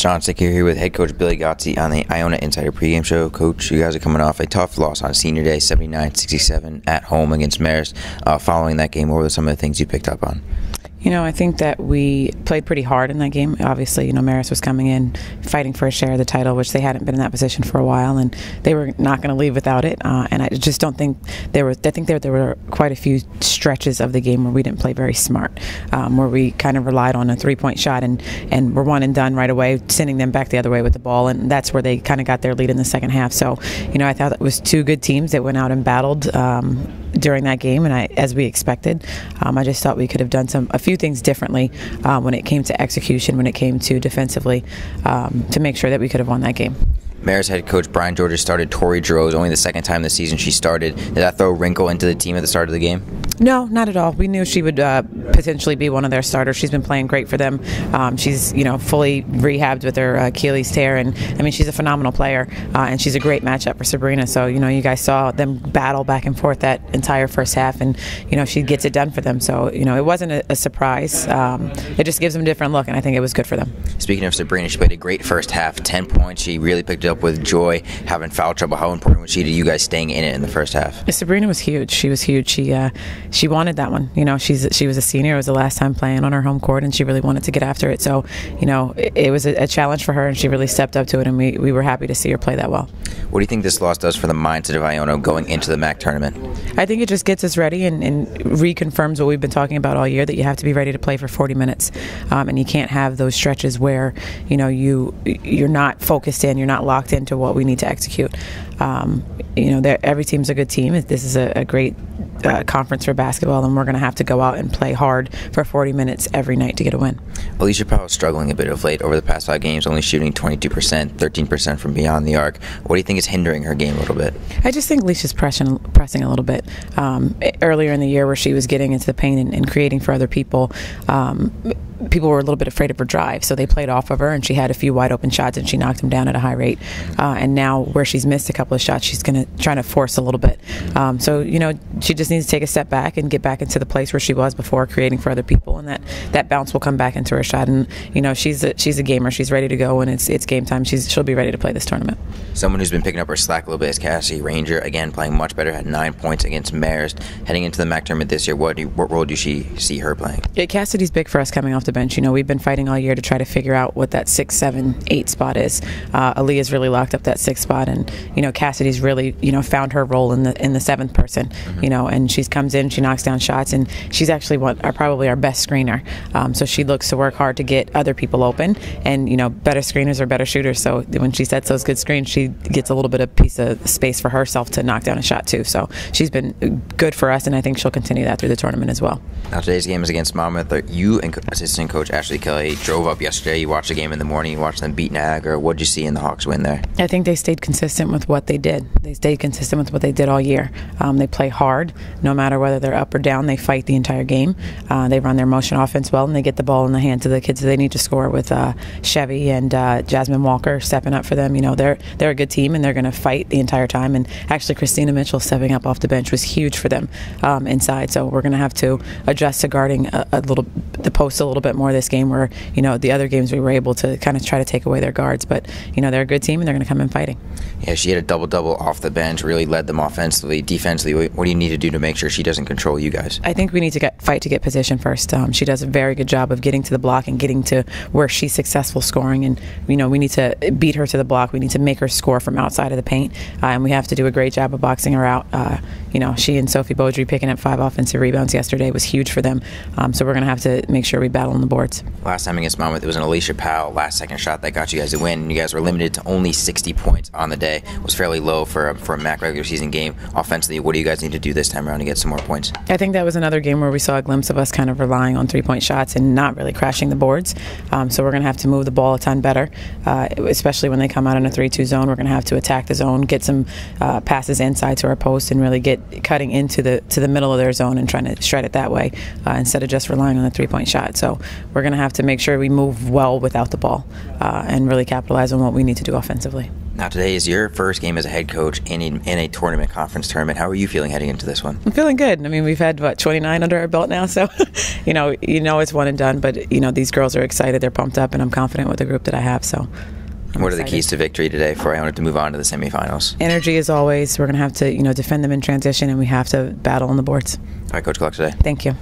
Sean Sick here with head coach Billi Gosey on the Iona Insider pregame show. Coach, you guys are coming off a tough loss on senior day, 79-67 at home against Marist. Following that game, what were some of the things you picked up on? You know, I think that we played pretty hard in that game. Obviously, you know, Marist was coming in fighting for a share of the title, which they hadn't been in that position for a while, and they were not going to leave without it. And I just don't think there were quite a few stretches of the game where we didn't play very smart, where we kind of relied on a three-point shot and were one and done right away, sending them back the other way with the ball, and that's where they kind of got their lead in the second half. So, you know, I thought it was two good teams that went out and battled during that game, and as we expected. I just thought we could have done a few things differently when it came to execution, when it came to defensively, to make sure that we could have won that game. Marist head coach Brian Georges started Tori Giroux, only the second time this season she started. Did that throw a wrinkle into the team at the start of the game? No, not at all. We knew she would potentially be one of their starters. She's been playing great for them. She's, you know, fully rehabbed with her Achilles tear, and I mean, she's a phenomenal player, and she's a great matchup for Sabrina. So, you know, you guys saw them battle back and forth that entire first half, and, you know, she gets it done for them. So, you know, it wasn't a surprise. It just gives them a different look, and I think it was good for them. Speaking of Sabrina, she played a great first half, 10 points. She really picked it up with joy, having foul trouble. How important was she to you guys staying in it in the first half? Sabrina was huge. She was huge. She wanted that one. You know, she was a senior. It was the last time playing on her home court, and she really wanted to get after it. So, you know, it was a challenge for her, and she really stepped up to it, and we were happy to see her play that well. What do you think this loss does for the mindset of Iona going into the MAAC tournament? I think it just gets us ready and reconfirms what we've been talking about all year, that you have to be ready to play for 40 minutes, and you can't have those stretches where, you know, you're not focused in, you're not locked into what we need to execute. You know, every team's a good team. This is a great conference for basketball, and we're going to have to go out and play hard for 40 minutes every night to get a win. Alicia Powell is struggling a bit of late over the past 5 games, only shooting 22%, 13% from beyond the arc. What do you think is hindering her game a little bit? I just think Alicia's pressing a little bit. Earlier in the year, where she was getting into the paint and creating for other people, people were a little bit afraid of her drive, so they played off of her, and she had a few wide open shots, and she knocked them down at a high rate. And now, where she's missed a couple of shots, she's going to try to force a little bit. So, you know, she just needs to take a step back and get back into the place where she was before, creating for other people, and that bounce will come back into her shot. And, you know, she's a gamer. She's ready to go, and it's game time. She'll be ready to play this tournament. Someone who's been picking up her slack a little bit is Cassidy Ranger, again playing much better, had 9 points against Marist. Heading into the MAAC tournament this year, what role do you see her playing? Yeah, Cassidy's big for us coming off the bench. You know, we've been fighting all year to try to figure out what that 6, 7, 8 spot is. Aaliyah's really locked up that 6th spot, and, you know, Cassidy's really, you know, found her role in the 7th person. You know, and she comes in, she knocks down shots, and she's actually probably our best screener. So she looks to work hard to get other people open, and, you know, better screeners are better shooters. So when she sets those good screens, she gets a little bit of piece of space for herself to knock down a shot too. So she's been good for us, and I think she'll continue that through the tournament as well. Now today's game is against Monmouth. You and assistant coach Ashley Kelly drove up yesterday. You watched the game in the morning. You watched them beat Niagara. What did you see in the Hawks win there? I think they stayed consistent with what they did. They stayed consistent with what they did all year. They play hard, no matter whether they're up or down. They fight the entire game. They run their motion offense well, and they get the ball in the hands of the kids that they need to score, with Chevy and Jasmine Walker stepping up for them. You know, they're a good team, and they're going to fight the entire time. And actually, Christina Mitchell stepping up off the bench was huge for them inside. So we're going to have to adjust to guarding the post a little bit more this game, where, you know, the other games we were able to kind of try to take away their guards. But, you know, they're a good team, and they're going to come in fighting. Yeah, she had a double-double off the bench, really led them offensively, defensively. What do you need to do to make sure she doesn't control you guys? I think we need to fight to get position first. She does a very good job of getting to the block and getting to where she's successful scoring. And, you know, we need to beat her to the block. We need to make her score from outside of the paint. And we have to do a great job of boxing her out. You know, she and Sophie Beaudry picking up 5 offensive rebounds yesterday was huge for them. So we're going to have to make sure we battle on the boards. Last time against Monmouth, it was an Alicia Powell last-second shot that got you guys a win. And you guys were limited to only 60 points on the day. It was fairly low for a MAAC regular season game. Offensively, what do you guys need to do this time around to get some more points? I think that was another game where we saw a glimpse of us kind of relying on 3-point shots and not really crashing the boards. So we're going to have to move the ball a ton better, especially when they come out in a 3-2 zone. We're going to have to attack the zone, get some passes inside to our post, and really get cutting into the middle of their zone and trying to shred it that way instead of just relying on the 3-point shot. So we're going to have to make sure we move well without the ball and really capitalize on what we need to do offensively. Now today is your first game as a head coach in a tournament, conference tournament. How are you feeling heading into this one? I'm feeling good. I mean, we've had, 29 under our belt now, so, you know it's one and done, but, these girls are excited, they're pumped up, and I'm confident with the group that I have, so. And what are the keys to victory today for Iona to move on to the semifinals? Energy as always. We're going to have to, defend them in transition, and we have to battle on the boards. All right, Coach, good luck today. Thank you.